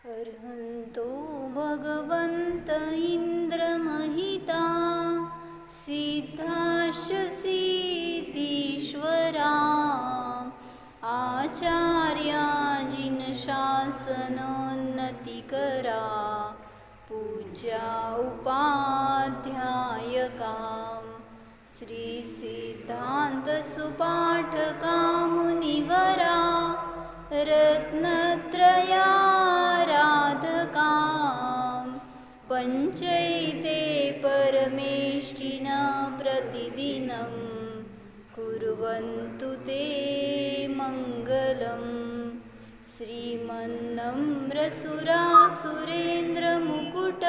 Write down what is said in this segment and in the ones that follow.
अर्हन्तो भगवन्त इन्द्रमहिता सिद्धाश्च सिद्धीश्वरा आचार्या जिनशासनोन्नतिकरा पूज्या उपाध्यायकां श्रीसिद्धान्तसुपाठका मुनिवरा रत्नत्रयाराधकां पञ्चैते परमेष्टिन प्रतिदिनं कुर्वन्तु ते मङ्गलम्। श्रीमन्नम्रसुरासुरेन्द्रमुकुट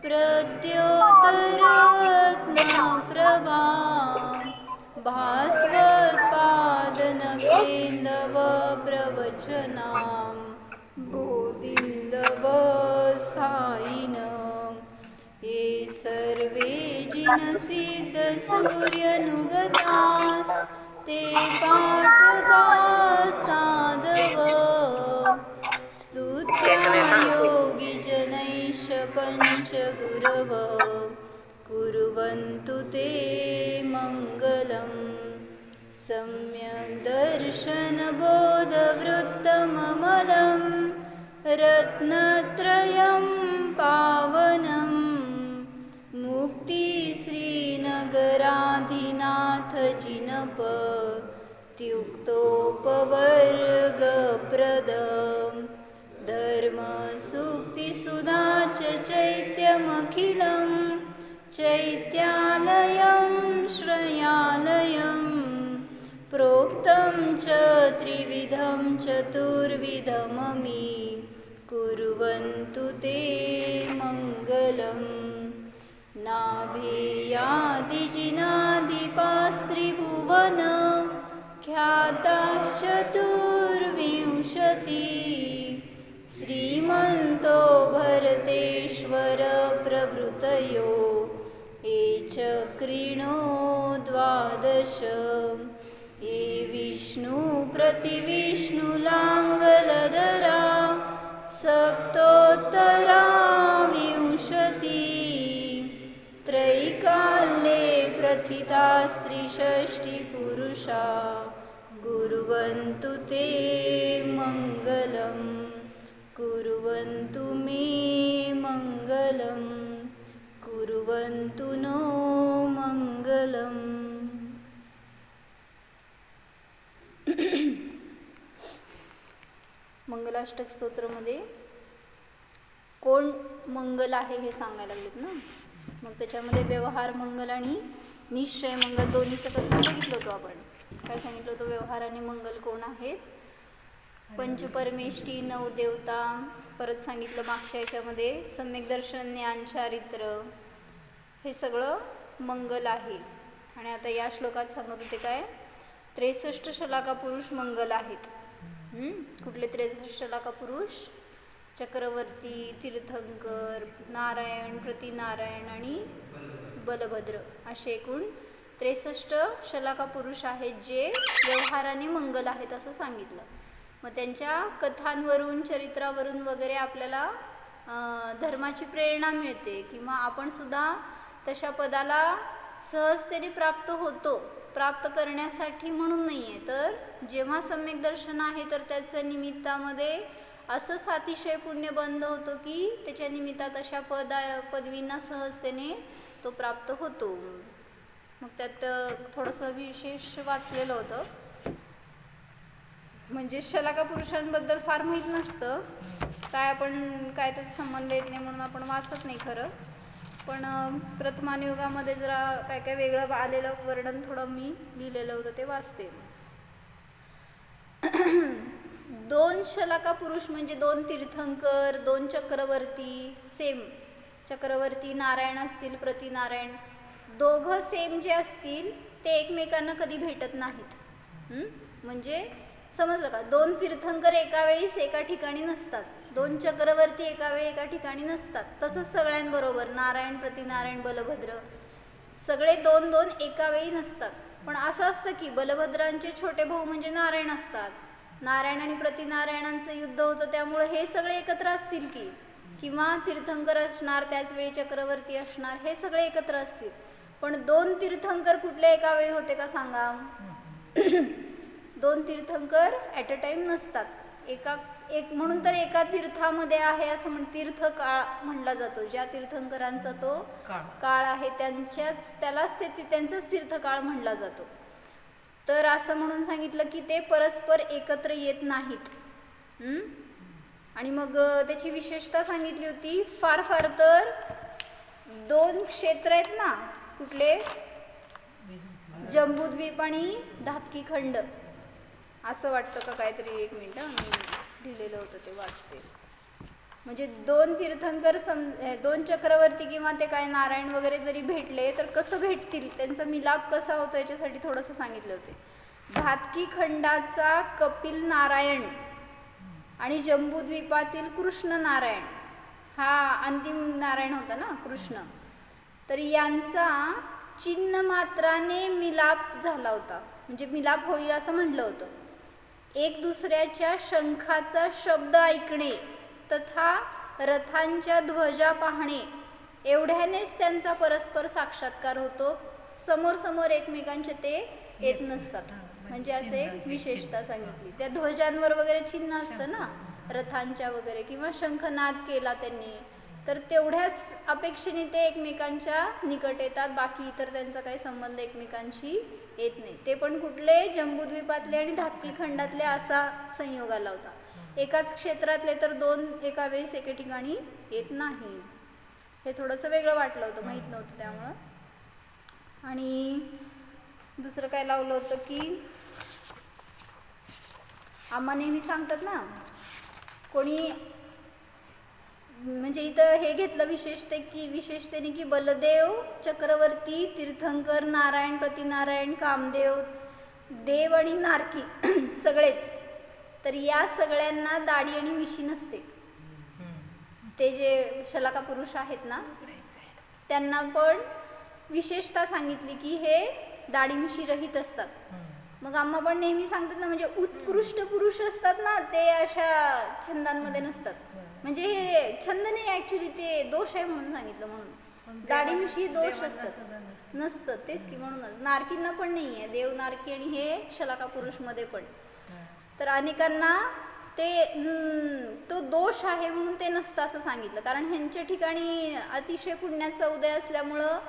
प्रद्योतरत्नप्रभा भास्वत्पादनकेन्दवप्रवचनां बोधिन्दवस्थायिनं ये सर्वे जिनसिद्धसूर्यनुगतास् ते पाठकाः साधव स्तुत्या योगिजनैश्च पञ्चगुरव कुर्वन्तु ते मङ्गलम्। सम्यक् दर्शनबोधवृत्तममलं रत्नत्रयं पावनं मुक्तिश्रीनगराधिनाथजिनपत्युक्तोपवर्गप्रदं धर्मसूक्तिसुधा च चैत्यमखिलं चैत्यालयं श्रयालयं प्रोक्तं च त्रिविधं चतुर्विधममि कुर्वन्तु ते मङ्गलम्। नाभेयादिजिनादिपास्त्रिभुवन ख्याताश्चतुर्विंशति श्रीमन्तो भरतेश्वर प्रभृतयो ये चक्रिणो द्वादश ये विष्णुप्रतिविष्णुलाङ्गलधरा सप्तोत्तरा विंशति त्रैकाल्ये प्रथितास्त्रिषष्टिपुरुषा कुर्वन्तु ते मङ्गलम् कुर्वन्तु मे मङ्गलं कुर्वन्तु नो मङ्गलम्। मंगलाष्टक स्तोत्रामध्ये कोण मंगल आहे हे सांगायला लागलेत ना. मग त्याच्यामध्ये व्यवहार मंगल आणि निश्चय मंगल दोन्हीचं कथन बघितलं होतं आपण. काय सांगितलं होतं? व्यवहार आणि मंगल कोण आहेत? पंचपरमेष्ठी, नऊ देवता. परत सांगितलं मागच्या याच्यामध्ये सम्यक दर्शन, ज्ञान, चारित्र हे सगळं मंगल आहे. आणि आता या श्लोकात सांगत होते काय? 63 शलाका पुरुष मंगल आहेत. कुठले 63 शलाका पुरुष? चक्रवर्ती, तीर्थंकर, नारायण, प्रतिनारायण आणि बलभद्र असे एकूण 63 शलाका पुरुष आहेत जे व्यवहाराने मंगल आहेत असं सांगितलं. मग त्यांच्या कथांवरून, चरित्रावरून वगैरे आपल्याला धर्माची प्रेरणा मिळते किंवा आपण सुद्धा तशा पदाला सहजतेने प्राप्त होतो. प्राप्त करण्यासाठी म्हणून नाही आहे, तर जेव्हा सम्यक दर्शन आहे तर त्याच्या निमित्तामध्ये असं सातिशय पुण्य बंध होतो की त्याच्या निमित्तात अशा पदवींना सहजतेने तो प्राप्त होतो. मग त्यात थोडंसं विशेष वाचलेलं होतं. म्हणजे शलाका पुरुषांबद्दल फार माहीत नसतं काय, आपण काय त्याचा संबंध येत नाही म्हणून आपण वाचत नाही खरं. पण प्रथमान युगामध्ये जरा काय काय वेगळं आलेलं वर्णन थोडं मी लिहिलेलं होतं ते वाचते. 2 शलाका पुरुष म्हणजे 2 तीर्थंकर, 2 चक्रवर्ती. सेम चक्रवर्ती नारायण असतील, प्रतिनारायण दोघं सेम जे असतील ते एकमेकांना कधी भेटत नाहीत. म्हणजे समजलं का? 2 तीर्थंकर एका वेळीस एका ठिकाणी नसतात, 2 चक्रवर्ती एका वेळी एका ठिकाणी नसतात. तसंच सगळ्यांबरोबर नारायण, प्रतिनारायण, बलभद्र सगळे 2-2 एका वेळी नसतात. पण असं असतं की बलभद्रांचे छोटे भाऊ म्हणजे नारायण असतात नारायण आणि प्रतिनारायणांचं युद्ध होतं, त्यामुळे हे सगळे एकत्र असतील की, किंवा तीर्थंकर असणार, त्याच वेळी चक्रवर्ती असणार, हे सगळे एकत्र असतील. पण 2 तीर्थंकर कुठल्या एका वेळी होते का सांगा? 2 तीर्थंकर ॲट अ टाईम नसतात. एक म्हणून तर एका तीर्थामध्ये आहे असं तीर्थ काळ म्हणला जातो. ज्या तीर्थंकरांचा तो काळ आहे त्यालाच त्यांचाच तीर्थकाळ म्हणला जातो. तर असं म्हणून सांगितलं की ते परस्पर एकत्र येत नाहीत. आणि मग त्याची विशेषता सांगितली होती. फार फार तर 2 क्षेत्र आहेत ना, कुठले? जम्बूद्वीप आणि धातकी खंड, असं वाटतं का काहीतरी. 1 मिनिट, मी लिहिलेलं होतं ते वाचते. म्हणजे 2 तीर्थंकर 2 चक्रवर्ती किंवा ते काय नारायण वगैरे जरी भेटले तर कसं भेटतील, त्यांचा मिलाप कसा होतो याच्यासाठी थोडंसं सांगितले होते. धातकी खंडाचा कपिल नारायण आणि जम्बूद्वीपातील कृष्ण नारायण, हा अंतिम नारायण होता ना कृष्ण, तर यांचा चिन्ह मात्राने मिलाप झाला होता. म्हणजे मिलाप होईल असं म्हटलं होतं. एक दुसऱ्याच्या शंखाचा शब्द ऐकणे तथा रथांच्या ध्वजा पाहणे एवढ्यानेच त्यांचा परस्पर साक्षात्कार होतो. समोर एकमेकांचे ते येत नसतात. म्हणजे असे एक विशेषता सांगितली. त्या ध्वजांवर वगैरे चिन्ह असतं ना रथांच्या वगैरे, किंवा शंखनाद केला त्यांनी, तर तेवढ्याच अपेक्षेने ते एकमेकांच्या निकट येतात. बाकी इतर त्यांचा काही संबंध एकमेकांशी येत नाही. ते पण कुठले? जम्बूद्वीपातले आणि धातकी खंडातले असा संयोग आला होता. एकाच क्षेत्रातले तर 2 एका वेळेस एके ठिकाणी येत नाही. हे थोडंसं वेगळं वाटलं होतं, माहीत नव्हतं त्यामुळं. आणि दुसरं काय लावलं होतं की आम्हा नेहमी सांगतात ना, कोणी म्हणजे इथं हे घेतलं विशेषतेने की बलदेव, चक्रवर्ती, तीर्थंकर, नारायण, प्रतिनारायण, कामदेव, देव आणि नारकी सगळेच. तर या सगळ्यांना दाढी आणि मिशी नसते. ते जे शलाका पुरुष आहेत ना त्यांना पण विशेषता सांगितली की हे दाढी मिशी रहित असतात. मग आम्हा पण नेहमी सांगतात ना, म्हणजे उत्कृष्ट पुरुष असतात ना ते अशा छंदांमध्ये नसतात. म्हणजे हे छंद नाही, ॲक्च्युली ते दोष आहे म्हणून सांगितलं. म्हणून दाढी मिशी दोष असतात नसतं. तेच की, म्हणूनच नारकींना पण नाही आहे, देव नारकी आणि हे शलाका पुरुषमध्ये पण. तर अनेकांना तो दोष आहे म्हणून ते नसतं असं सांगितलं. कारण ह्यांच्या ठिकाणी अतिशय पुण्याचा उदय असल्यामुळं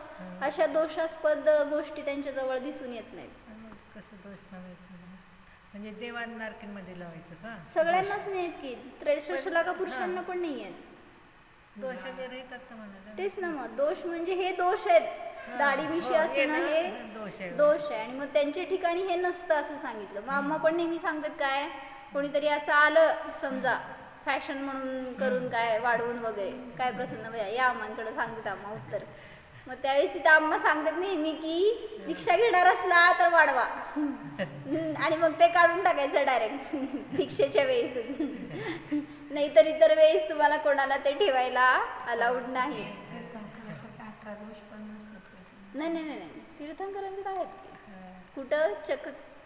अशा दोषास्पद गोष्टी त्यांच्याजवळ दिसून येत नाहीत. म्हणजे देवान नारकींमध्ये लावायचं का? सगळ्यांनाच नाही आहेत की, त्रैशलाका पुरुषांना पण नाही आहेत. तेच ना, मग दोष म्हणजे हे दोष आहेत. दाढी मिशी असणं हे दोष आहे. आणि मग त्यांच्या ठिकाणी हे नसतं असं सांगितलं. मग आम्हा पण नेहमी सांगतात काय, कोणीतरी असं आलं समजा फॅशन म्हणून करून काय वाढवून वगैरे, काय प्रसन्न भैया या आम्हांकडे सांगतात आम्हा उत्तर. मग त्यावेळेस तिथं आम्हा सांगतात नेहमी की दीक्षा घेणार असला तर वाढवा, आणि मग ते काढून टाकायचं डायरेक्ट दीक्षेच्या वेळेस. नाहीतर इतर वेळेस तुम्हाला कोणाला ते ठेवायला अलाउड नाही. नाही तीर्थंकरांचे काय आहेत की कुठं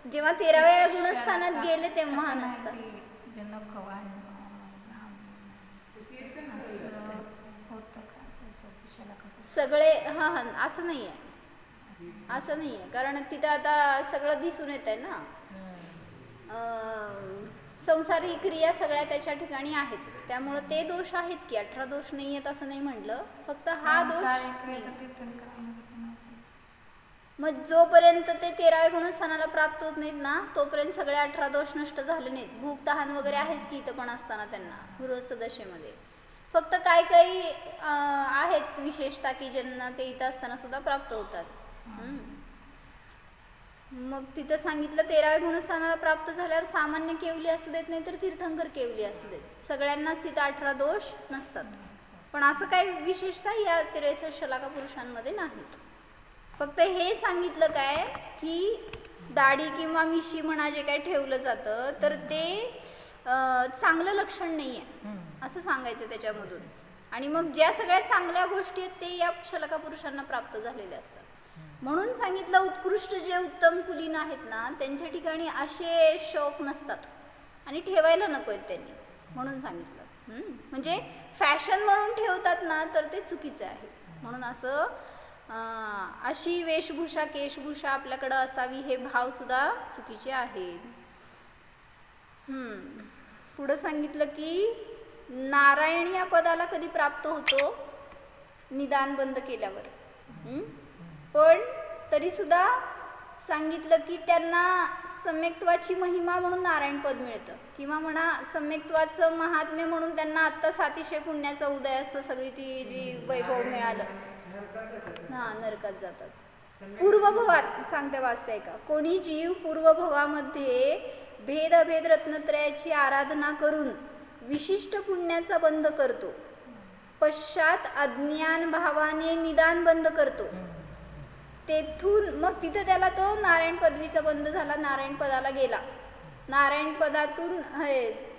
जेव्हा 13व्या गुणस्थानात गेले तेव्हा नसतात. सगळे हां असं नाही आहे, कारण तिथं आता सगळं दिसून येत आहे ना. संसारी क्रिया सगळ्या त्याच्या ठिकाणी आहेत, त्यामुळं ते दोष आहेत की 18 दोष नाही आहेत असं नाही म्हटलं. फक्त हा दोष मग जोपर्यंत ते 13व्या गुणस्थानाला प्राप्त होत नाहीत ना तोपर्यंत सगळे 18 दोष नष्ट झाले नाहीत. भूक तहान वगैरे आहेच की इथं पण असताना त्यांना गृहस्थ दशेमध्ये. फक्त काही आहेत विशेषता की ज्यांना ते इथं असताना सुद्धा प्राप्त होतात. मग तिथं सांगितलं 13व्या गुणस्थानाला प्राप्त झाल्यावर सामान्य केवली असू देत नाही तर तीर्थंकर केवली असू देत, सगळ्यांनाच तिथं 18 दोष नसतात. पण असं काही विशेषता या 63 शलाका पुरुषांमध्ये नाहीत. फक्त हे सांगितलं काय की दाढी किंवा मिशी म्हणा जे काय ठेवलं जातं तर ते चांगलं लक्षण नाही आहे असं सांगायचं त्याच्यामधून. आणि मग ज्या सगळ्या चांगल्या गोष्टी आहेत ते या शलाका पुरुषांना प्राप्त झालेल्या असतात. म्हणून सांगितलं उत्कृष्ट जे उत्तम कुलीन आहेत ना त्यांच्या ठिकाणी असे शौक नसतात. आणि ठेवायला नको आहेत त्यांनी, म्हणून सांगितलं. म्हणजे फॅशन म्हणून ठेवतात ना, तर ते चुकीचं आहे. म्हणून असं अशी वेशभूषा केशभूषा आपल्याकडं असावी हे भावसुद्धा चुकीचे आहेत. पुढं सांगितलं की नारायण या पदाला कधी प्राप्त होतो? निदान बंद केल्यावर. पण तरीसुद्धा सांगितलं की त्यांना सम्यक्त्वाची महिमा म्हणून नारायण पद मिळतं, किंवा म्हणा सम्यक्त्वाचं महात्म्य म्हणून त्यांना आत्ता 700 पुण्याचा उदय असतो, सगळी ती जी वैभव मिळालं. हां, नरकात जातात. पूर्वभवात सांगते वाचते का, कोणी जीव पूर्वभवामध्ये भेद अभेद रत्नत्रयाची आराधना करून विशिष्ट पुण्याचा बंध करतो, पश्चात अज्ञान भावाने निदान बंद करतो, तेथून मग तिथं त्याला तो नारायण पदवीचा बंध झाला, नारायण पदाला गेला. नारायण पदातून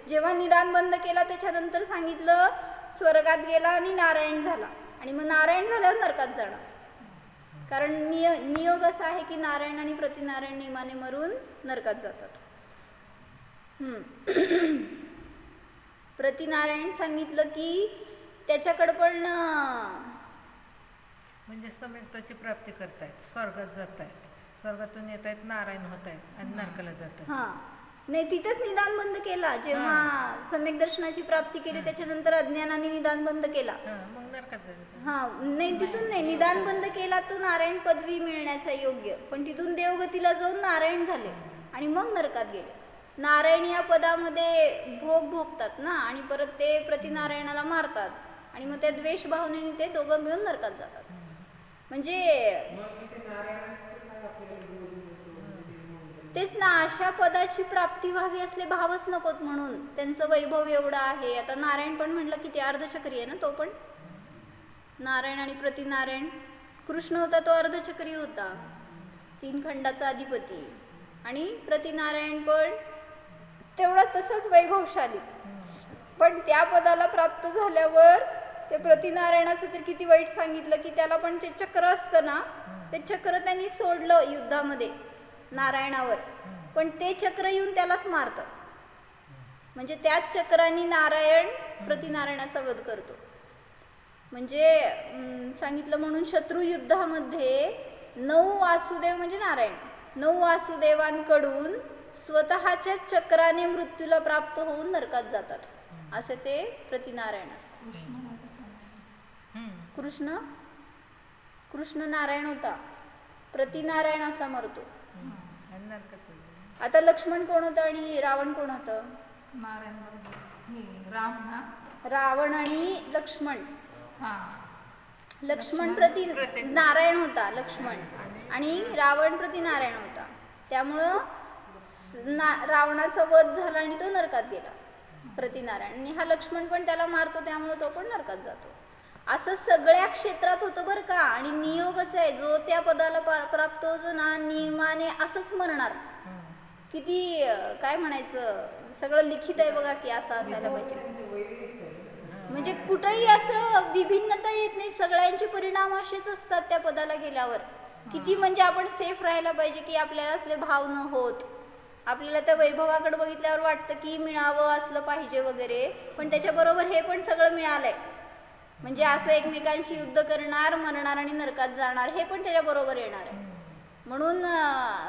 जेव्हा निदान बंद केला त्याच्यानंतर सांगितलं स्वर्गात गेला आणि नारायण झाला, आणि मग नारायण झाल्यावर नरकात जाणार. कारण नियोग असा आहे की नारायण आणि प्रतिनारायण नियमाने मरून नरकात जातात. प्रतिनारायण सांगितलं की त्याच्याकडं पण म्हणजे सम्यक्त्वाची प्राप्ती करतायत, स्वर्गात जात आहेत, स्वर्गातून येत आहेत, नारायण होत आहेत आणि नरकाला जात आहेत. हां, नाही तिथंच निदान बंद केला. जेव्हा सम्यक दर्शनाची प्राप्ती केली त्याच्यानंतर अज्ञानाने निदान बंद केला. मग नरकात जातात. हां, नाही तिथून नाही, निदान बंद केला तो नारायण पदवी मिळण्याचा योग्य, पण तिथून देवगतीला जाऊन नारायण झाले आणि मग नरकात गेले. नारायण या पदामध्ये भोग भोगतात ना, आणि परत ते प्रतिनारायणाला मारतात, आणि मग त्या द्वेष भावनेने ते दोघं मिळून नरकात जातात. म्हणजे तेच ना, अशा पदाची प्राप्ती व्हावी असले भावच नकोत, म्हणून त्यांचं वैभव एवढं आहे. आता नारायण पण म्हटलं की ते अर्धचक्री आहे ना, तो पण नारायण आणि प्रतिनारायण. कृष्ण होता तो अर्धचक्री होता, 3 खंडाचा अधिपती, आणि प्रतिनारायण पण तेवढा तसंच वैभवशाली. पण त्या पदाला प्राप्त झाल्यावर ते प्रतिनारायणाचं तर किती वाईट सांगितलं की त्याला पण जे चक्र असतं ना, ते चक्र त्यांनी सोडलं युद्धामध्ये नारायणावर, पण ते चक्र येऊन त्यालाच मारतं. म्हणजे त्याच चक्राने नारायण प्रतिनारायणाचा वध करतो. म्हणजे सांगितलं म्हणून शत्रुयुद्धामध्ये 9 वासुदेव म्हणजे नारायण 9 वासुदेवांकडून स्वतःच्या चक्राने मृत्यूला प्राप्त होऊन नरकात जातात, असे ते प्रतिनारायण असतात. कृष्ण नारायण होता, प्रतिनारायण असा मरतो. आता लक्ष्मण कोण होतं आणि रावण कोण होतं? रावण आणि लक्ष्मण. लक्ष्मण प्रति नारायण होता लक्ष्मण, आणि रावण प्रति नारायण होता. त्यामुळं रावणाचा वध झाला आणि तो नरकात गेला प्रतिनारायण, आणि हा लक्ष्मण पण त्याला मारतो, त्यामुळे तो पण नरकात जातो. असं सगळ्या क्षेत्रात होतं बरं का. आणि नियोगच आहे, जो त्या पदाला प्राप्त होतो ना, नियमाने असंच म्हणणार. किती काय म्हणायचं, सगळं लिखित आहे बघा की असं असायला पाहिजे. म्हणजे कुठंही असं विभिन्नता येत नाही, सगळ्यांचे परिणाम असेच असतात त्या पदाला गेल्यावर. किती म्हणजे आपण सेफ राहायला पाहिजे की आपल्याला असले भाव न होत. आपल्याला त्या वैभवाकडे बघितल्यावर वाटतं की मिळावं असलं पाहिजे वगैरे, पण त्याच्याबरोबर हे पण सगळं मिळालंय. म्हणजे असं एकमेकांशी युद्ध करणार, मरणार आणि नरकात जाणार, हे पण त्याच्याबरोबर येणार आहे. म्हणून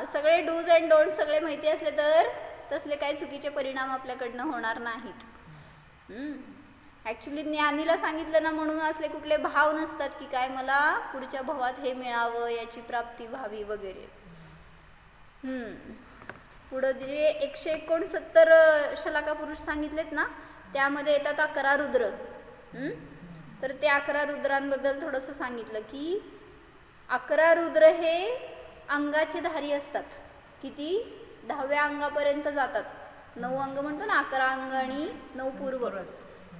सगळे डूज अँड डोंट सगळे माहिती असले तर तसले काही चुकीचे परिणाम आपल्याकडनं होणार नाहीत. ॲक्च्युली ज्ञानीला सांगितलं ना, म्हणून असले कुठले भाव नसतात की काय मला पुढच्या भवात हे मिळावं, याची प्राप्ती व्हावी वगैरे. पुढं जे 169 शलाका पुरुष सांगितलेत ना, त्यामध्ये येतात 11 रुद्र. तर ते 11 रुद्रांबद्दल थोडंसं सांगितलं की 11 रुद्र हे अंगाचे धारी असतात. किती? 10व्या अंगापर्यंत जातात. 9 अंग म्हणतो ना, 11 अंग आणि 9 पूर्व.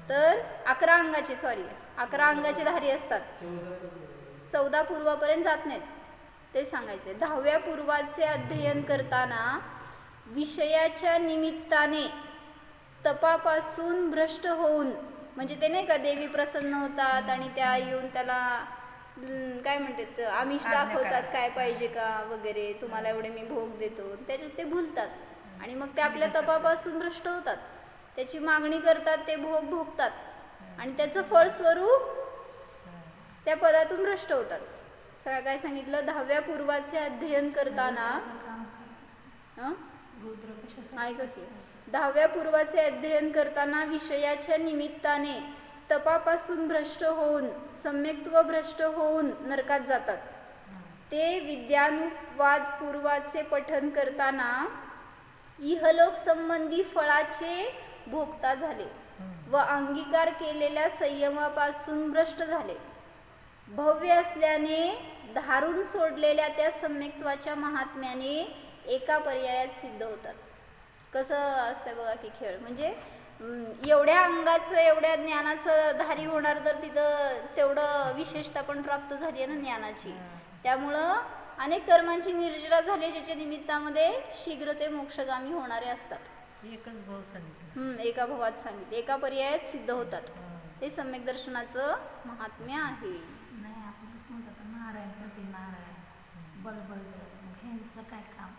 तर 11 अंगाचे धारी असतात. 14 पूर्वापर्यंत जात नाहीत, ते सांगायचे. 10व्या पूर्वाचे अध्ययन करताना विषयाच्या निमित्ताने तपापासून भ्रष्ट होऊन, म्हणजे ते नाही का देवी प्रसन्न होतात आणि त्या येऊन त्याला काय म्हणतात आमिष दाखवतात, काय पाहिजे का वगैरे, तुम्हाला एवढे मी भोग देतो, त्याच्यात ते भुलतात. आणि मग ते आपल्या तपापासून भ्रष्ट होतात, त्याची मागणी करतात, ते भोग भोगतात आणि त्याचं फळस्वरूप त्या पदातून भ्रष्ट होतात. सगळं काय सांगितलं, 10व्या पूर्वाचे अध्ययन करताना ऐका की, 10व्या पूर्वाचे अध्ययन करताना विषयाच्या निमित्ताने तपापासून भ्रष्ट होऊन, सम्यक्त्व भ्रष्ट होऊन नरकात जातात. ते विद्यानुवाद पूर्वाचे पठन करताना इहलोक संबंधी फळाचे भोक्ता झाले व अंगीकार केलेल्या संयमापासून भ्रष्ट झाले. भव्य असल्याने धारून सोडलेल्या त्या सम्यक्त्वाच्या महात्म्याने एका पर्यायात सिद्ध होतात. कसं असतं बघा की खेळ, म्हणजे एवढ्या अंगाचं, एवढ्या ज्ञानाचं धारी होणार तर तिथं तेवढं विशेषता पण प्राप्त झाली आहे ना ज्ञानाची. त्यामुळं अनेक कर्मांची निर्जरा झाली, ज्याच्या निमित्तामध्ये शीघ्र ते मोक्षगामी होणारे असतात. एकच भाव सांगितलं. एका भावात सांगितले, एका पर्यायात सिद्ध होतात. ते सम्यक दर्शनाचं महात्म्य आहे. नाही, आपण कसं म्हणतात नारायण प्रति नारायण बलभद्र, मग ह्यांचं काय काम,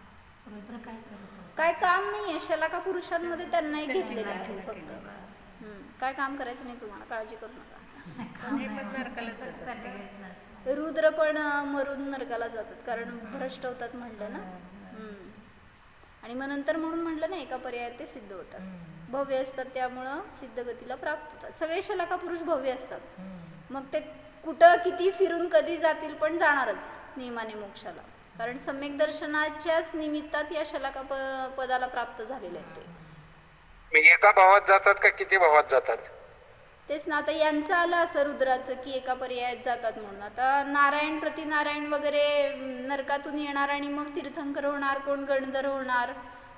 रुद्र काय करत, काय काम नाही आहे. शलाका पुरुषांमध्ये त्यांना एक घेतलेलं आहे फक्त. काय काम करायचं नाही तुम्हाला, काळजी करू नका. हे पण नरकाला जातात. घेतलं. रुद्र पण मरून नरकाला जातात, कारण भ्रष्ट होतात म्हटलं ना. आणि मग नंतर म्हणून म्हटलं ना, एका पर्यायात ते सिद्ध होतात. भव्य असतात, त्यामुळं सिद्ध गतीला प्राप्त होतात. सगळे शलाका पुरुष भव्य असतात. मग ते कुठं किती फिरून कधी जातील, पण जाणारच नियमाने मोक्षाला, कारण सम्यक दर्शनाच्याच निमित्तात या शलाका पदाला प्राप्त झालेले आहेत ते. एका भावात जातात का किती भावात जातात? तेच ना, आता यांचं आलं असं रुद्राचं की एका पर्यायात जातात म्हणून. आता नारायण प्रति नारायण वगैरे नरकातून येणार आणि मग तीर्थंकर होणार, कोण गणधर होणार,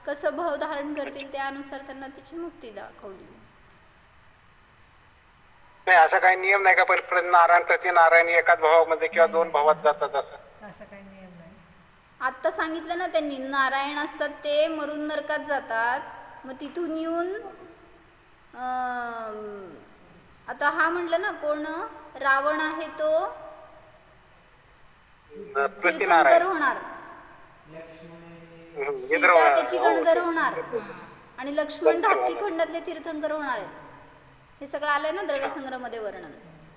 कसं भाव धारण करतील त्यानुसार त्यांना तिची मुक्ती दाखवली. नाही, असा काही नियम नाही का नारायण प्रति नारायण एकाच भावामध्ये किंवा दोन भावात जातात असं? असा काही नियम नाही. आत्ता सांगितलं ना त्यांनी, नारायण असतात ते मरून नरकात जातात, मग तिथून येऊन आता हा म्हटलं ना, कोण रावण आहे तो तीर्थंकर होणार, सीता त्याची गणधर होणार आणि लक्ष्मण धाकटी खंडातले तीर्थंकर होणार आहेत. हे सगळं आलंय ना द्रव्यसंग्रहमध्ये वर्णन.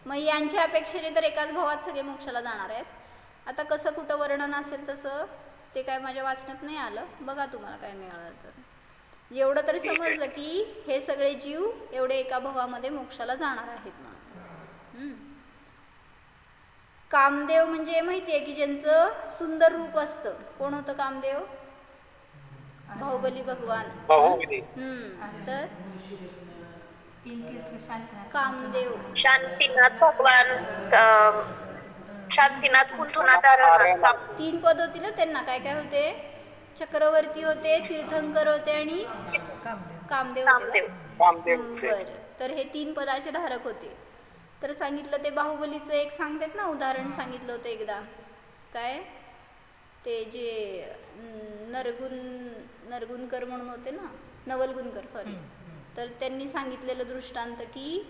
मग यांच्या अपेक्षेने तर एकाच भावात सगळे मोक्षाला जाणार आहेत. आता कसं कुठं वर्णन असेल तसं ते काय माझ्या वाचण्यात नाही आलं, बघा तुम्हाला काय मिळालं तर. एवढं तरी समजलं की हे सगळे जीव एवढे एका भावामध्ये मोक्षाला जाणार आहेत म्हणून. कामदेव म्हणजे माहिती आहे की ज्यांचं सुंदर रूप असतं. कोण होतं कामदेव? बाहुबली भगवान. बाहुबली. तर तीन तीर्थ शांतनाथ, कामदेव, शांतीनाथ भगवान, शांतीनाथ कुंठुनाथ, 3 पद होती ना त्यांना. काय काय होते? चक्रवर्ती होते, तीर्थंकर होते आणि कामदेव होते. बरं, तर हे 3 पदाचे धारक होते. तर सांगितलं ते बाहुबलीचं एक सांगतात ना उदाहरण, सांगितलं होतं एकदा. काय ते जे नरगुणकर म्हणून होते ना, नवलगुणकर सॉरी, तर त्यांनी सांगितलेलं दृष्टांत की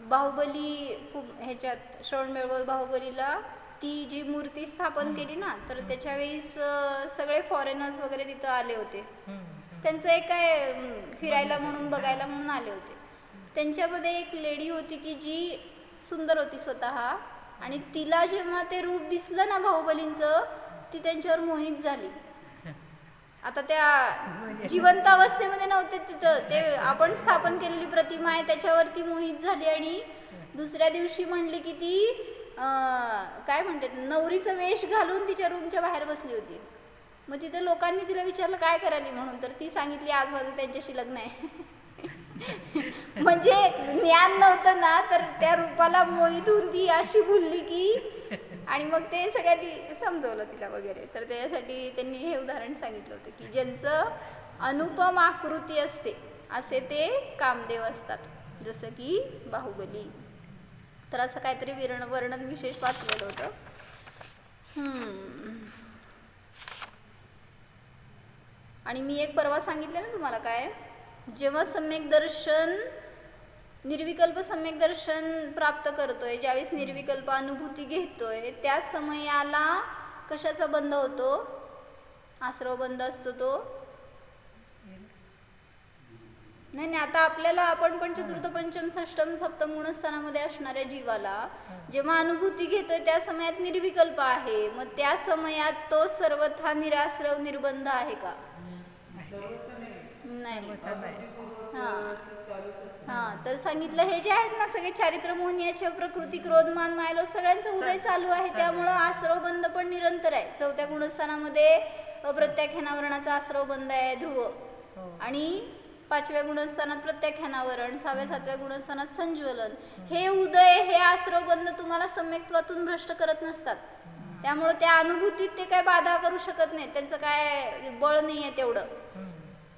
बाहुबली ह्याच्यात श्रवणबेळगोळ बाहुबलीला ती जी मूर्ती स्थापन केली ना, तर त्याच्या वेळेस सगळे फॉरेनर्स वगैरे तिथं आले होते. त्यांचं एक काय फिरायला म्हणून, बघायला म्हणून आले होते. त्यांच्यामध्ये एक लेडी होती की जी सुंदर होती स्वतः, आणि तिला जेव्हा ते रूप दिसलं ना बाहुबलींचं, ती त्यांच्यावर मोहित झाली. आता त्या जिवंत अवस्थेमध्ये नव्हते तिथं, ते आपण स्थापन केलेली प्रतिमा आहे त्याच्यावरती मोहित झाली. आणि दुसऱ्या दिवशी म्हणली की ती काय म्हणतात, नवरीचं वेश घालून तिच्या रूमच्या बाहेर बसली होती. मग तिथे लोकांनी तिला विचारलं काय करायली म्हणून, तर ती सांगितली आज माझं त्यांच्याशी लग्न आहे. म्हणजे ज्ञान नव्हतं ना, तर त्या रूपाला मोहित होऊन ती अशी बोलली की, आणि मग ते सगळ्यांनी समजवलं तिला वगैरे. तर त्याच्यासाठी त्यांनी हे उदाहरण सांगितलं होतं की ज्यांचं अनुपम आकृती असते असे ते कामदेव असतात, जसं की बाहुबली. तर असं काहीतरी वर्णन विशेष वाचलेलं होतं. आणि मी एक परवा सांगितलं ना तुम्हाला, काय जेव्हा सम्यक दर्शन, निर्विकल्प सम्यक दर्शन प्राप्त करतोय, ज्यावेळेस निर्विकल्प अनुभूती घेतोय, त्या समयाला कशाचा बंध होतो? आश्रव बंध असतो तो नाही नाही, आता आपल्याला आपण पण चतुर्थ पंचम षष्टम सप्तम गुणस्थानामध्ये असणाऱ्या जीवाला जेव्हा अनुभूती घेतोय त्या समयात निर्विकल्प आहे, मग त्या समयात तो सर्वथा निराश्रव निर्बंध आहे का? नाही. हां हां, तर सांगितलं हे जे आहेत ना सगळे चारित्र मोहन याच्या प्रकृती क्रोध मान मायलोभ सगळ्यांचं उदय चालू आहे, त्यामुळं आश्रव बंध पण निरंतर आहे. चौथ्या गुणस्थानामध्ये अप्रत्याख्यानावरणाचा आश्रव बंध आहे ध्रुव, आणि 5व्या गुणस्थानात प्रत्याख्यानावरण, 6व्या 7व्या गुणस्थानात संज्वलन. हे उदय हे आश्रव बंध तुम्हाला सम्यक्त्वातून भ्रष्ट करत नसतात, त्यामुळं त्या अनुभूतीत ते काय बाधा करू शकत नाहीत, त्यांचं काय बळ नाही आहे तेवढं.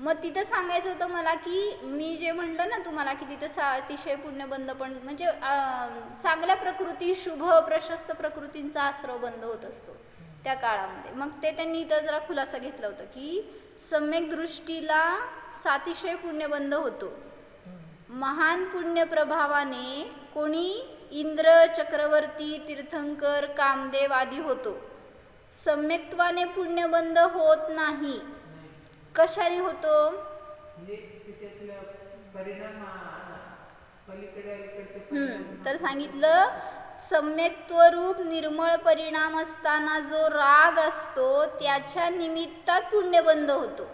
मग तिथं सांगायचं होतं मला की मी जे म्हटलं ना तुम्हाला की तिथं अतिशय पुण्यबंध पण म्हणजे चांगल्या प्रकृती शुभ प्रशस्त प्रकृतींचा आश्रव बंद होत असतो त्या काळामध्ये. मग ते त्यांनी इथं जरा खुलासा घेतला होता की सम्यक दृष्टीला सातिशय पुण्यबंध होतो. महान पुण्य प्रभावाने कोणी इंद्र चक्रवर्ती तीर्थंकर कामदेव आदी होतो. सम्यक्त्वाने पुण्यबंध होत नाही. कशाने होतो? तर सांगितलं सम्यक्त्वरूप निर्मळ परिणाम असताना जो राग असतो त्याच्या निमित्तात पुण्यबंध होतो.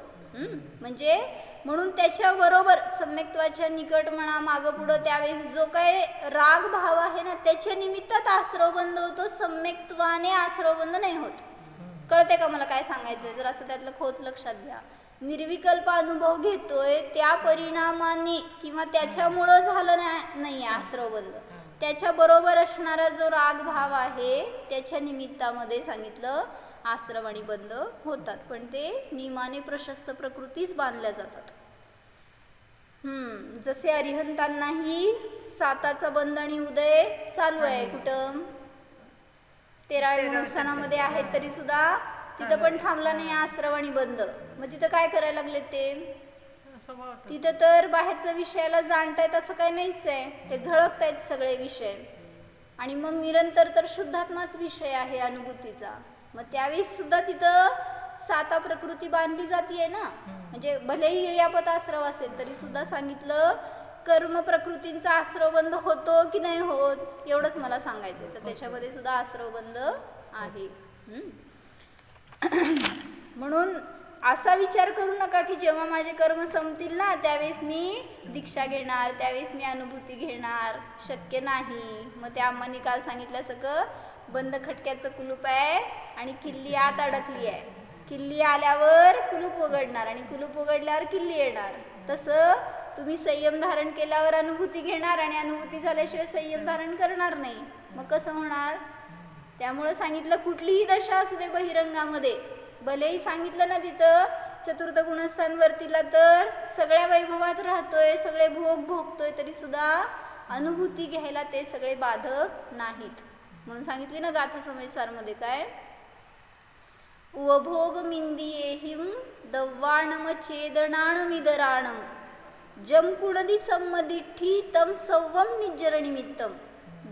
म्हणजे म्हणून त्याच्याबरोबर सम्यक्त्वाच्या निकट म्हणा मागं पुढं त्यावेळेस जो काय राग भाव आहे ना त्याच्या निमित्तात आश्रवबंध होतो, सम्यक्त्वाने आश्रवबंध नाही होत. कळते का मला काय सांगायचंय? जर असं त्यातलं खोच लक्षात घ्या. निर्विकल्प अनुभव घेतोय त्या परिणामाने किंवा त्याच्यामुळं झालं नाही आश्रवबंध, त्याच्याबरोबर असणारा जो राग भाव आहे त्याच्या निमित्तामध्ये सांगितलं आश्रव आणि बंध होतात, पण ते नियमाने प्रशस्त प्रकृतीच बांधल्या जातात. जसे अरिहंतांनाही साताचा बंध आणि उदय चालू आहे. कुठं 13व्या गुणस्थानामध्ये आहेत तरी सुद्धा तिथं पण थांबला नाही आश्रव आणि बंध. मग तिथं काय करायला लागले ते? तिथं तर बाहेरच्या विषयाला जाणतायत असं काही नाहीच आहे, ते झळकतायत सगळे विषय. आणि मग निरंतर तर शुद्धात्माच विषय आहे अनुभूतीचा. मग त्यावेळेस सुद्धा तिथं साता प्रकृती बांधली जातीये ना. म्हणजे भलेही क्रियापद आश्रव असेल तरी सुद्धा सांगितलं कर्म प्रकृतींचा आश्रवबंध होतो की नाही होत, एवढंच मला सांगायचं. तर त्याच्यामध्ये सुद्धा आश्रवबंध आहे. म्हणून असा विचार करू नका की जेव्हा माझे कर्म संपतील ना त्यावेळेस मी दीक्षा घेणार, त्यावेळेस मी अनुभूती घेणार. शक्य नाही. मग त्या अम्मांनी काल सांगितलं सगळं बंद खटक्याचं कुलूप आहे आणि किल्ली आत अडकली आहे. किल्ली आल्यावर कुलूप उघडणार आणि कुलूप उघडल्यावर किल्ली येणार. तसं तुम्ही संयम धारण केल्यावर अनुभूती घेणार आणि अनुभूती झाल्याशिवाय संयम धारण करणार नाही. मग कसं होणार? त्यामुळं सांगितलं कुठलीही दशा असू दे बहिरंगामध्ये, भलेही सांगितलं ना तिथं चतुर्थ गुणस्थानवरतीला तर सगळ्या वैभवात राहतोय, सगळे भोग भोगतोय, तरी सुद्धा अनुभूती घ्यायला ते सगळे बाधक नाहीत. म्हणून सांगितली ना गाथा समयसारमध्ये काय, उवभोग मिंदियेहिं दव्वाणम चेदनाणमिदराणम जमकुणदी सम्मदिठ्ठी तम सव्वम निर्जर निमित्तम.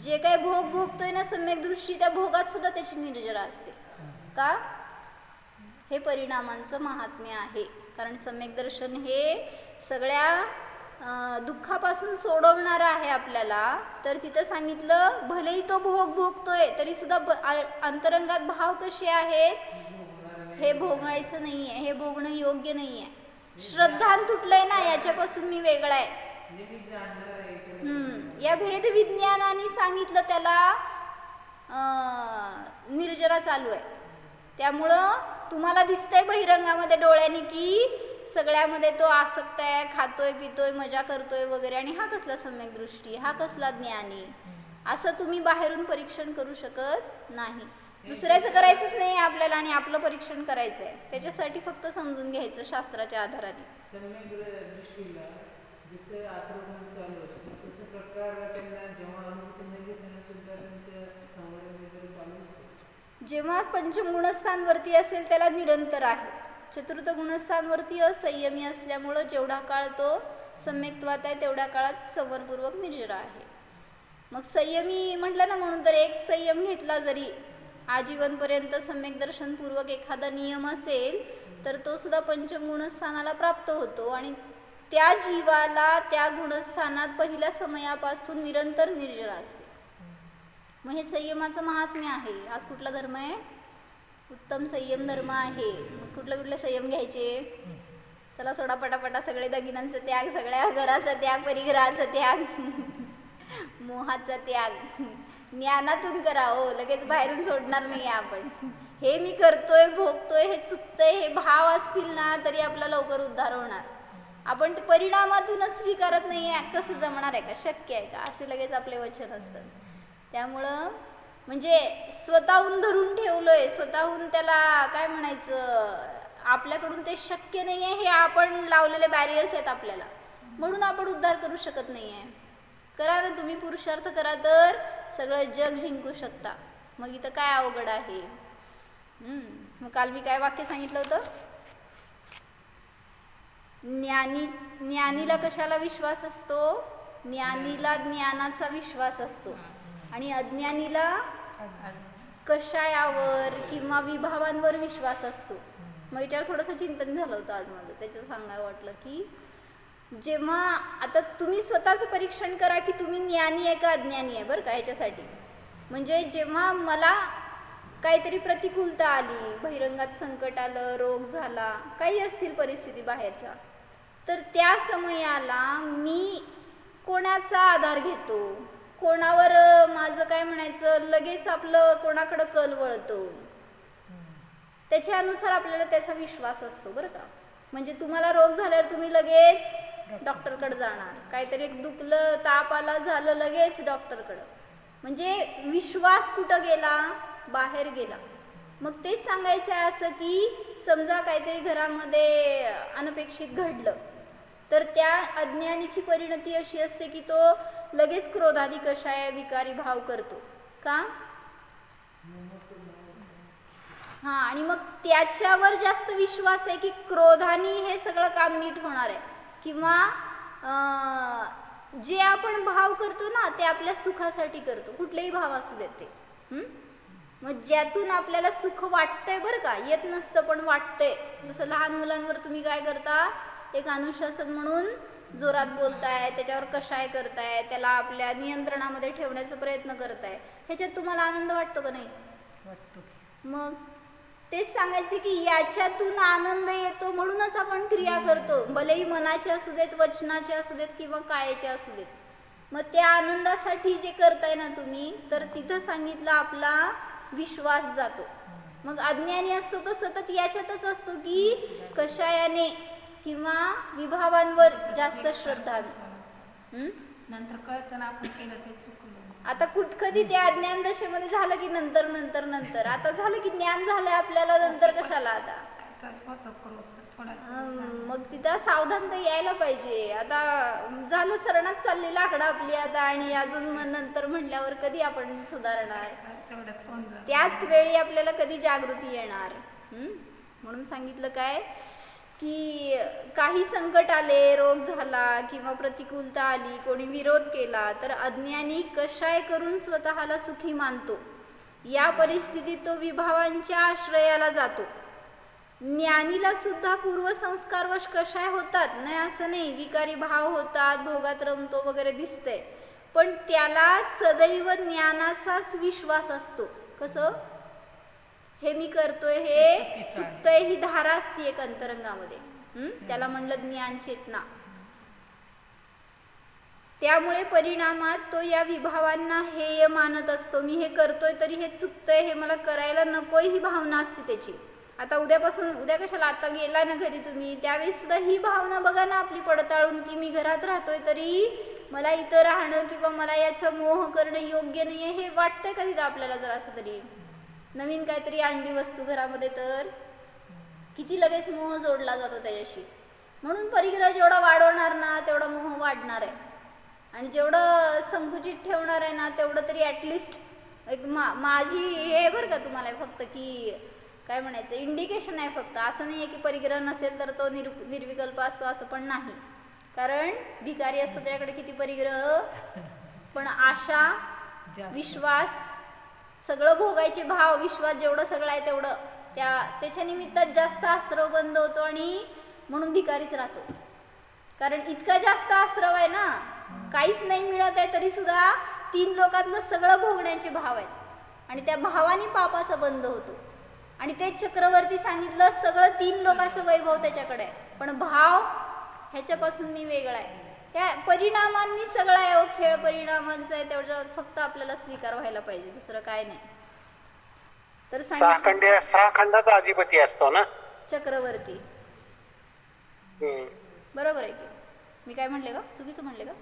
जे काय भोग भोगतोय ना सम्यक दृष्टी त्या भोगात सुद्धा त्याची निर्जरा असते. का? हे परिणामांचं महात्म्य आहे. कारण सम्यक दर्शन हे सगळ्या दुःखापासून सोडवणारं आहे आपल्याला. तर तिथं सांगितलं भलेही तो भोग भोगतोय तरी सुद्धा अंतरंगात भाव कसे आहेत हे भोगायचं नाही आहे, हे भोगणं योग्य नाही आहे. श्रद्धान तुटलंय ना याच्यापासून मी वेगळा आहे. या भेद विज्ञानाने सांगितलं त्याला निर्जरा चालू आहे. त्यामुळं तुम्हाला दिसतंय बहिरंगामध्ये डोळ्याने की सगळ्यामध्ये तो आसक्त आहे, खातोय पितोय मजा करतोय वगैरे, आणि हा कसला सम्यक दृष्टी, हा कसला ज्ञानी, असं तुम्ही बाहेरून परीक्षण करू शकत नाही. दुसऱ्याचं करायचंच नाही आपल्याला आणि आपलं परीक्षण करायचं आहे. त्याच्यासाठी फक्त समजून घ्यायचं शास्त्राच्या आधाराने. जेव्हा पंचम गुणस्थानवरती असेल त्याला निरंतर आहे. चतुर्थ गुणस्थानवरती असंयमी असल्यामुळं जेवढा काळ तो सम्यक्त्वात आहे तेवढ्या काळात संवरपूर्वक निर्जरा आहे. मग संयमी म्हटलं ना, म्हणून तर एक संयम घेतला जरी आजीवनपर्यंत सम्यक दर्शनपूर्वक एखादा नियम असेल तर तो सुद्धा पंचम गुणस्थानाला प्राप्त होतो. आणि त्या जीवाला त्या गुणस्थानात पहिल्या समयापासून निरंतर निर्जरा असते. मग हे संयमाचं महात्म्य आहे. आज कुठला धर्म आहे? उत्तम संयम धर्म आहे. मग कुठले संयम घ्यायचे? चला सोडा पटापटा. सगळे दागिन्यांचा त्याग, सगळ्या घराचा त्याग, परिग्रहाचा त्याग, मोहाचा त्याग ज्ञानातून करा हो. लगेच बाहेरून सोडणार नाही आपण. हे मी करतोय, भोगतोय, हे चुकतंय, हे भाव असतील ना तरी आपला लवकर उद्धार होणार. आपण ते परिणामातूनच स्वीकारत नाही आहे. कसं जमणार आहे का? शक्य आहे का? असे लगेच आपले वचन असतं. त्यामुळं म्हणजे स्वतःहून धरून ठेवलोय, स्वतःहून त्याला काय म्हणायचं, आपल्याकडून ते शक्य नाही आहे. हे आपण लावलेले बॅरियर्स आहेत आपल्याला, म्हणून आपण उद्धार करू शकत नाही आहे. करा ना तुम्ही, पुरुषार्थ करा तर सगळं जग जिंकू शकता. मग इथं काय अवघड आहे? मग काल मी काय वाक्य सांगितलं होतं? ज्ञानीला कशाला विश्वास असतो? ज्ञानीला ज्ञानाचा विश्वास असतो. आणि अज्ञानीला कशायावर किंवा विभावांवर विश्वास असतो. मग याच्यावर थोडंसं चिंतन झालं होतं आज माझं. त्याचं सांगायला वाटलं की जेव्हा आता तुम्ही स्वतःचं परीक्षण करा की तुम्ही ज्ञानी आहे का अज्ञानी आहे, बरं का. ह्याच्यासाठी म्हणजे जेव्हा मला काहीतरी प्रतिकूलता आली, बहिरंगात संकट आलं, रोग झाला, काही असतील परिस्थिती बाहेरच्या, तर त्या समयाला मी कोणाचा आधार घेतो, कोणावर माझं काय म्हणायचं लगेच आपलं कोणाकडं कल वळतो, त्याच्यानुसार आपल्याला त्याचा विश्वास असतो, बरं का. म्हणजे तुम्हाला रोग झाल्यावर तुम्ही लगेच डॉक्टरकडे जाणार. काहीतरी एक दुखलं, ताप आला, झालं, लगेच डॉक्टरकडं. म्हणजे विश्वास कुठं गेला? बाहेर गेला. मग तेच सांगायचं आहे असं की समजा काहीतरी घरामध्ये अनपेक्षित घडलं, तर त्या अज्ञानीची परिणती अशी असते की तो लगेच क्रोधादी कषाय विकारी भाव करतो. का? हां. आणि मग त्याच्यावर जास्त विश्वास आहे की क्रोधाने हे सगळं काम नीट होणार आहे, किंवा जे आपण भाव करतो ना ते आपल्या सुखासाठी करतो. कुठलेही भाव असू देत ते. मग ज्यातून आपल्याला सुख वाटतंय, बरं का, येत नसतं पण वाटतंय. जसं लहान मुलांवर तुम्ही काय करता, एक अनुशासन म्हणून जोरात बोलताय, त्याच्यावर कषाय करताय, त्याला आपल्या नियंत्रणामध्ये ठेवण्याचा प्रयत्न करताय. ह्याच्यात तुम्हाला आनंद वाटतो का नाही? वाटतो. मग तेच सांगायचे की याच्यातून आनंद येतो म्हणूनच आपण क्रिया करतो, भलेही मनाचे असू देत, वचनाचे असू देत किंवा कायाचे असू देत. मग त्या आनंदासाठी जे करताय ना तुम्ही, तर तिथं सांगितलं आपला विश्वास जातो. मग अज्ञानी असतो तो सतत याच्यातच असतो की कशायाने किंवा विभावांवर जास्त श्रद्धा. नंतर कळतं ना आपण केलं ते चुकलं. आता कधी त्या अज्ञान दशेमध्ये झालं की नंतर नंतर नंतर आता झालं की ज्ञान झालंय आपल्याला, नंतर कशाला आता. काय स्वतः करू थोडा मग तिथं सावधानता यायला पाहिजे. आता झालं सरणाच चालली लाकडं आपली आता, आणि अजून मग नंतर म्हटल्यावर कधी आपण सुधारणार? तेवढ्यात होऊन जातं. त्याच वेळी आपल्याला कधी जागृती येणार? म्हणून सांगितलं काय की काही संकट आले, रोग झाला किंवा प्रतिकूलता आली, कोणी विरोध केला, तर अज्ञानी कषाय करून स्वतःला सुखी मानतो. या परिस्थितीत तो विभावांच्या आश्रयाला जातो. ज्ञानीला सुद्धा पूर्वसंस्कारवश कषाय होतात, नाही असं नाही, विकारी भाव होतात, भोगात रमतो वगैरे दिसतंय, पण त्याला सदैव ज्ञानाचाच विश्वास असतो. कसं? हे मी करतोय, हे चुकतंय, ही धारा असते एक अंतरंगामध्ये. त्याला म्हणलं ज्ञान चेतना. त्यामुळे परिणामात तो या विभावांना हेय मानत असतो. मी हे करतोय तरी हे चुकतंय, हे मला करायला नकोय, ही भावना असते त्याची. आता उद्या कशाला, आता गेला ना घरी तुम्ही, त्यावेळेस सुद्धा ही भावना बघा ना आपली पडताळून की मी घरात राहतोय तरी मला इथं राहणं किंवा मला याचा मोह करणं योग्य नाही आहे, हे वाटतंय का तिथं आपल्याला जरा असं तरी. नवीन काहीतरी आणली वस्तू घरामध्ये तर किती लगेच मोह जोडला जातो त्याच्याशी. म्हणून परिग्रह जेवढा वाढवणार ना तेवढा मोह वाढणार आहे, आणि जेवढं संकुचित ठेवणार आहे ना तेवढं तरी ॲटलिस्ट एक माझी हे बरं का तुम्हाला फक्त की काय म्हणायचं इंडिकेशन आहे फक्त. असं नाही आहे की परिग्रह नसेल तर तो निर्विकल्प असतो, असं पण नाही. कारण भिकारी असतो त्याकडे किती परिग्रह, पण आशा, विश्वास, सगळं भोगायचे भाव, विश्वास जेवढं सगळं आहे तेवढं त्याच्या निमित्तात जास्त आश्रव बंद होतो, आणि म्हणून भिकारीच राहतो. कारण इतका जास्त आश्रव आहे ना, काहीच नाही मिळत आहे तरी सुद्धा 3 लोकातलं सगळं भोगण्याचे भाव आहेत आणि त्या भावाने पापाचा बंध होतो. आणि ते चक्रवर्ती सांगितलं सगळं 3 लोकाचं वैभव त्याच्याकडे आहे, पण भाव ह्याच्यापासून मी वेगळा आहे. ह्या परिणामांनी सगळा आहे, खेळ परिणामांचा आहे, तेवढं फक्त आपल्याला स्वीकार व्हायला पाहिजे, दुसरं काय नाही. तर सहा खंडाचा अधिपती असतो ना चक्रवर्ती. हम्म. बरोबर आहे की मी काय म्हणले का, चुकीचं म्हणले का?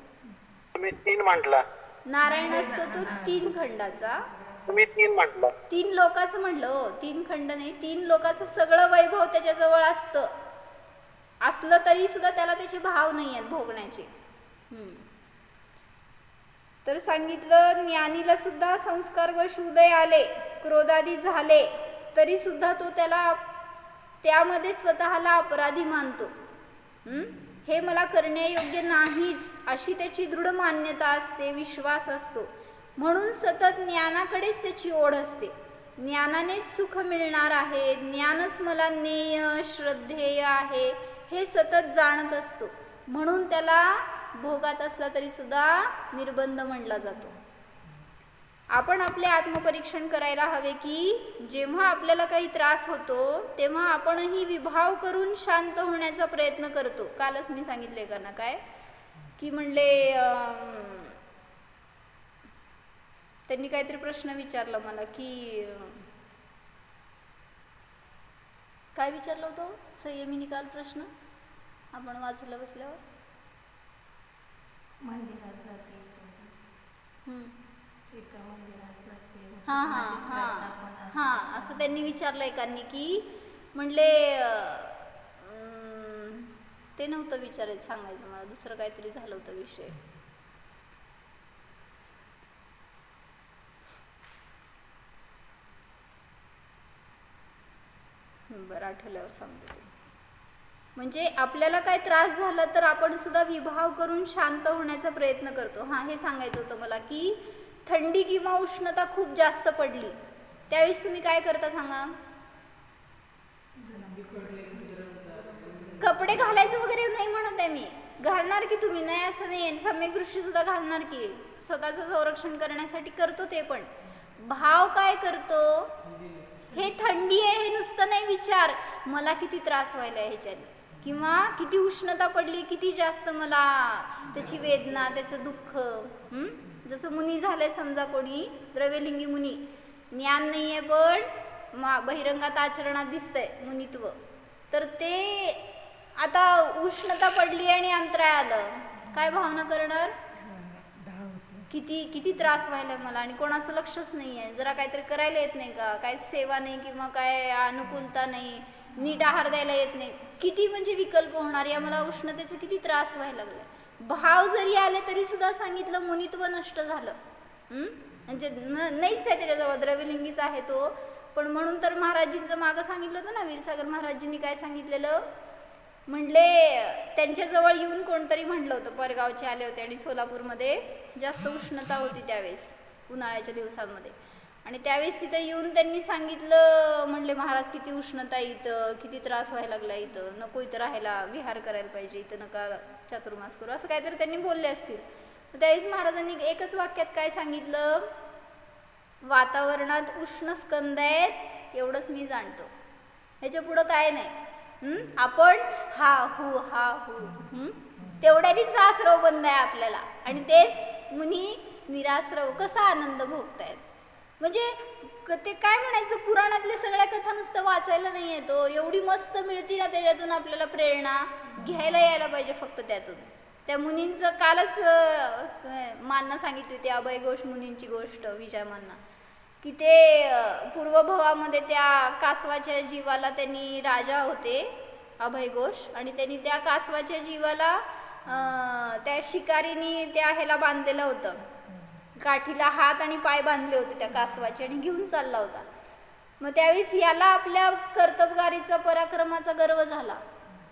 तुम्ही 3 म्हटला, नारायण असतो तो 3 खंडाचा, तुम्ही 3 म्हटला. 3 लोकाचं म्हणलं हो, 3 खंड नाही, 3 लोकाचं सगळं वैभव त्याच्याजवळ असलं तरी सुद्धा त्याला त्याचे भाव नाही आहेत भोगण्याचे. तर सांगितलं ज्ञानीला सुद्धा संस्कार व उदय आले, क्रोधादी झाले, तरी सुद्धा तो त्यामध्ये स्वतःला अपराधी मानतो. हे मला करण्यायोग्य नाहीच अशी त्याची दृढ मान्यता असते, विश्वास असतो. म्हणून सतत ज्ञानाकडेच त्याची ओढ असते. ज्ञानानेच सुख मिळणार आहे, ज्ञानच मला ज्ञेय श्रद्धेय आहे हे सतत जाणत असतो. म्हणून त्याला भोगात असला तरी सुद्धा निर्बंध म्हणला जातो. आपण आपले आत्मपरीक्षण करायला हवे की जेव्हा आपल्याला काही त्रास होतो तेव्हा आपणही विभाव करून शांत होण्याचा प्रयत्न करतो. कालच मी सांगितले का ना काय की म्हणले त्यांनी काहीतरी प्रश्न विचारला मला की काय विचारलं होतं संयमी निकाल प्रश्न आपण वाचायला बसल्यावर. मंदिरात जाते इतर मंदिरात जाते, हां माझी हां श्रद्धा पण हां असते. हां असं त्यांनी विचारलं एकांनी की म्हणले ते नव्हतं विचारायचं, सांगायचं मला दुसरं काहीतरी झालं होतं विषय. बरं आठवल्यावर सांगते ते. म्हणजे आपल्याला काय त्रास झाला तर आपण सुद्धा विभाव करून शांत होण्याचा प्रयत्न करतो. हां हे सांगायचं होतं मला की थंडी किंवा उष्णता खूप जास्त पडली त्यावेळेस तुम्ही काय करता सांगा. कपडे घालायचं वगैरे नाही म्हणत आहे मी, घालणार की तुम्ही, नाही असं नाही, सम्यक दृष्टी सुद्धा घालणार की, स्वतःचं संरक्षण करण्यासाठी करतो. ते पण भाव काय करतो, हे थंडी आहे हे नुसतं नाही विचार मला किती त्रास व्हायला ह्याच्याने, किंवा किती उष्णता पडली, किती जास्त मला त्याची वेदना, त्याचं दुःख. जसं मुनी झालंय समजा कोणी द्रव्यलिंगी मुनी, ज्ञान नाही आहे पण बहिरंगात आचरणात दिसतंय मुनित्व, तर ते आता उष्णता पडली आणि अंतराय आलं, काय भावना करणार, किती किती त्रास व्हायला मला आणि कोणाचं लक्षच नाही आहे, जरा काहीतरी करायला येत नाही का, काय सेवा नाही किंवा काय अनुकूलता नाही, नीट आहार द्यायला येत नाही, किती म्हणजे विकल्प होणार, या मला उष्णतेचं किती त्रास व्हायला लागलाय. भाव जरी आले तरी सुद्धा सांगितलं मुनित्व नष्ट झालं. म्हणजे नाहीच आहे त्याच्याजवळ, द्रव्यलिंगीच आहे तो. पण म्हणून तर महाराजींचं मागं सांगितलं होतं ना, वीरसागर महाराजींनी काय सांगितलेलं, म्हणले त्यांच्याजवळ येऊन कोणतरी म्हणलं होतं, परगावचे आले होते आणि सोलापूरमध्ये जास्त उष्णता होती त्यावेळेस उन्हाळ्याच्या दिवसांमध्ये, आणि त्यावेळेस तिथं येऊन त्यांनी सांगितलं, म्हणले महाराज किती उष्णता इथं, किती त्रास व्हायला लागला इथं, नको इथं राहायला, विहार करायला पाहिजे, इथं नका चातुर्मास करू, असं काहीतरी त्यांनी बोलले असतील. त्यावेळेस महाराजांनी एकच वाक्यात काय सांगितलं, वातावरणात उष्ण स्कंद आहेत एवढंच मी जाणतो, ह्याच्या पुढं काय नाही. आपण हा हू तेवढ्यानीच आश्रव बंद आहे आपल्याला, आणि तेच मुनी निराश्रव कसा आनंद भोगतायत. म्हणजे ते काय म्हणायचं, पुराणातल्या सगळ्या कथा नुसतं वाचायला नाही येतो, एवढी मस्त मिळती ना त्याच्यातून आपल्याला प्रेरणा घ्यायला यायला पाहिजे फक्त त्यातून. त्या मुनींचं कालच मानना सांगितली होती, अभय घोष मुनींची गोष्ट, विजय मानना, की ते पूर्वभवामध्ये त्या कासवाच्या जीवाला, त्यांनी राजा होते अभय घोष, आणि त्यांनी त्या कासवाच्या जीवाला त्या शिकारीनी त्या ह्याला बांधलेलं होतं, काठीला हात आणि पाय बांधले होते त्या कासवाचे, आणि घेऊन चालला होता. मग त्यावेळेस याला आपल्या कर्तबगारीचा, पराक्रमाचा गर्व झाला.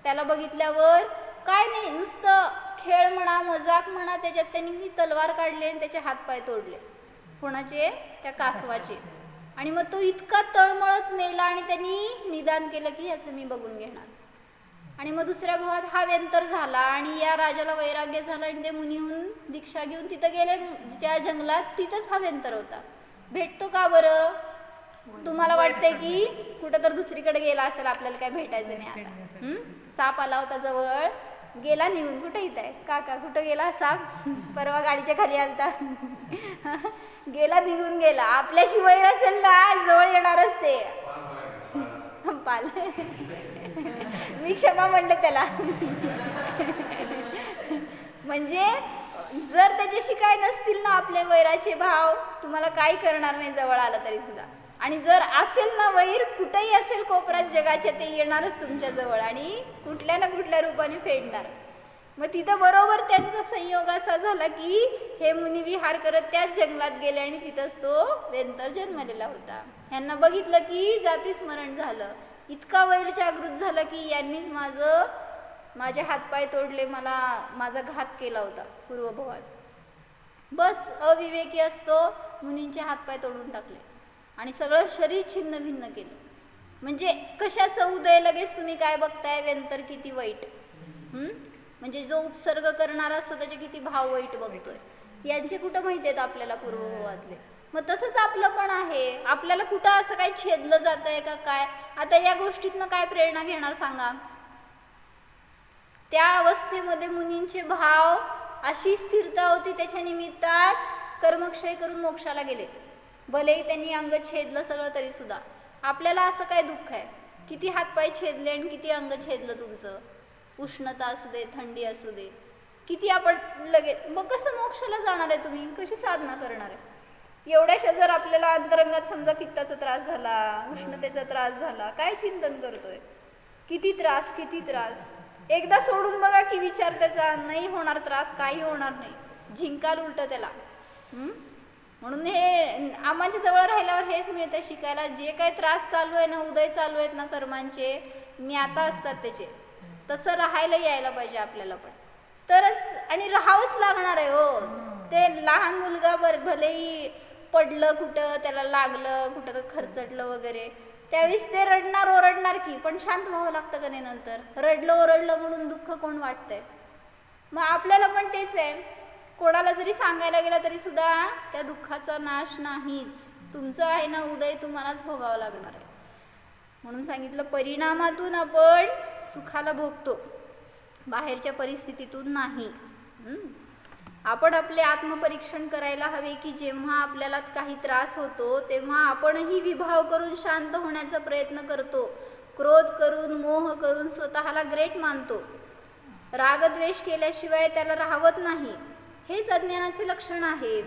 त्याला बघितल्यावर काय नाही, नुसतं खेळ म्हणा, मजाक म्हणा, त्याच्यात त्यांनी तलवार काढली आणि त्याचे हातपाय तोडले. कोणाचे, त्या कासवाचे. आणि मग तो इतका तळमळत मेला आणि त्यांनी निदान केलं की याचं मी बघून घेणार. आणि मग दुसऱ्या भावात हा व्यंतर झाला आणि या राजाला वैराग्य झाला आणि ते मुनीहून दीक्षा घेऊन तिथं गेले त्या जंगलात. तिथंच हा व्यंतर होता. भेटतो का बरं? तुम्हाला वाटतंय की कुठं तर दुसरीकडे गेला असेल, आपल्याला काय भेटायचं नाही आता. साप आला होता जवळ, गेला निघून. कुठं इथं आहे काका, कुठं गेला साप? परवा गाडीच्या खाली आलता. गेला, निघून गेला. आपल्याशी वैर असेल ना, जवळ येणारच ते. पाल मी क्षमा म्हणलं त्याला. म्हणजे जर त्याच्याशी काय नसतील ना आपले वैराचे भाव, तुम्हाला काही करणार नाही जवळ आलं तरी सुद्धा. आणि जर असेल ना वैर, कुठेही असेल कोपऱ्यात जगाच्या, ते येणारच तुमच्या जवळ आणि कुठल्या ना कुठल्या रूपाने फेडणार. मग तिथं बरोबर त्यांचा संयोग असा झाला की हे मुनी विहार करत त्याच जंगलात गेले आणि तिथंच तो व्यंतर जन्मलेला होता. यांना बघितलं की जाती स्मरण झालं. इतका वैर जागृत झाला की यांनीच माझे हातपाय तोडले, मला माझा घात केला होता पूर्वभावात. बस अविवेकी असतो, मुनींचे हातपाय तोडून टाकले आणि सगळं शरीर छिन्न भिन्न केलं. म्हणजे कशाचं उदय, लगेच तुम्ही काय बघताय, व्यंतर किती वाईट. म्हणजे जो उपसर्ग करणारा असतो त्याचे किती भाव वाईट बघतोय. यांचे कुठं माहिती आहेत आपल्याला पूर्वभावातले. मग तसंच आपलं पण आहे. आपल्याला कुठं असं काही छेदलं जात आहे का काय? आता या गोष्टीतनं काय प्रेरणा घेणार सांगा? त्या अवस्थेमध्ये मुनींचे भाव, अशी स्थिरता होती, त्याच्या निमित्तात कर्मक्षय करून मोक्षाला गेले. भलेही त्यांनी अंग छेदलं सगळं तरी सुद्धा. आपल्याला असं काय दुःख आहे? किती हातपाय छेदले आणि किती अंग छेदलं तुमचं, उष्णता असू दे, थंडी असू दे, किती आपण लगेच. मग कसं मोक्षाला जाणार आहे तुम्ही? कशी साधना करणार आहे? एवढ्याशा जर आपल्याला अंतरंगात समजा पित्ताचा त्रास झाला, उष्णतेचा त्रास झाला, काय चिंतन करतोय? किती त्रास, किती त्रास. एकदा सोडून बघा की विचार त्याचा, नाही होणार त्रास, काही होणार नाही, झिंकाल उलट त्याला. म्हणून हे आम्हाच्या जवळ राहिल्यावर हेच मिळतं शिकायला. जे काही त्रास चालू आहे ना, उदय चालू आहेत ना कर्मांचे, ज्ञाता असतात त्याचे, तसं राहायला यायला पाहिजे आपल्याला पण. तरच, आणि राहावंच लागणार आहे हो. ते लहान मुलगा भलेही पडलं कुठं, त्याला लागलं कुठं तर खरचटलं वगैरे, त्यावेळेस ते रडणार ओरडणार की, पण शांत व्हावं लागतं का नाही नंतर? रडलं ओरडलं म्हणून दुःख कोण वाटतंय? मग आपल्याला पण तेच आहे. कोणाला जरी सांगायला गेला तरी सुद्धा त्या दुःखाचा नाश नाहीच. तुमचं आहे ना उदय, तुम्हालाच भोगावं लागणार आहे. म्हणून सांगितलं, परिणामातून आपण सुखाला भोगतो, बाहेरच्या परिस्थितीतून नाही. आपण आपले आत्मपरीक्षण करायला हवे की जेव्हा आपल्याला काही त्रास होतो तेव्हा आपणही विभाव करून शांत होण्याचा प्रयत्न करतो. क्रोध करून, मोह करून स्वतःला ग्रेट मानतो. रागद्वेष केल्याशिवाय त्याला राहवत नाही. हेच अज्ञानाचे लक्षण आहे.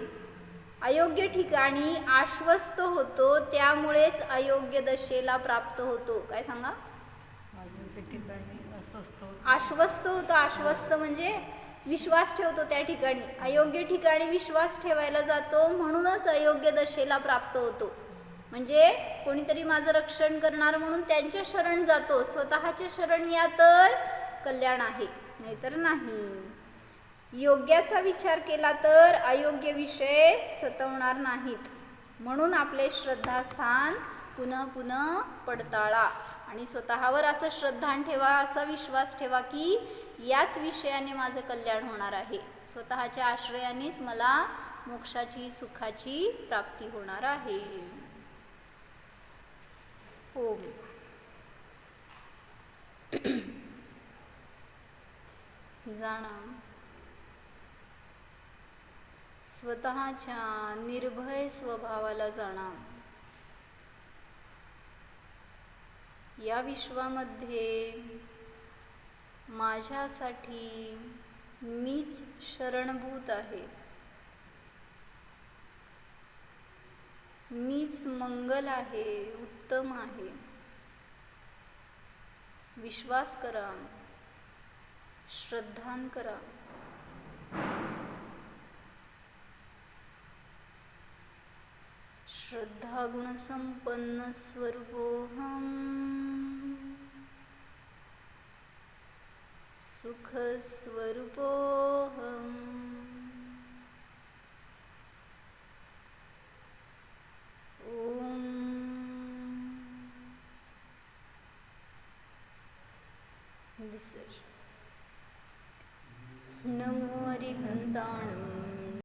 अयोग्य ठिकाणी आश्वस्त होतो, त्यामुळेच अयोग्य दशेला प्राप्त होतो. काय सांगा? आश्वस्त होतो. आश्वस्त म्हणजे विश्वास ठेवतो त्या ठिकाणी. अयोग्य ठिकाणी विश्वास ठेवायला जातो, म्हणूनच अयोग्य दशेला प्राप्त होतो. म्हणजे कोणीतरी माझं रक्षण करणार म्हणून त्यांच्या शरण जातो. स्वतःच्या शरण या तर कल्याण आहे, नाहीतर नाही. योग्याचा विचार केला तर अयोग्य विषय सतवणार नाहीत. म्हणून आपले श्रद्धास्थान पुन्हा पुन्हा पडताळा आणि स्वतःवर असं श्रद्धान ठेवा, असा विश्वास ठेवा की याच विषयाने माझं कल्याण होणार आहे. स्वतःच्या आश्रयानेच मला मोक्षाची, सुखाची प्राप्ती होणार आहे. ओम. जाणा स्वतःच्या निर्भय स्वभावाला जाणा. या विश्वामध्ये माझ्यासाठी मीच शरणभूत आहे. मीच मंगल आहे, उत्तम आहे. विश्वास करा, श्रद्धान करा. श्रद्धा गुणसंपन्न स्वरूपोऽहम् सुख स्वरूपोऽहम्. विसर. नमो हरिहंताणं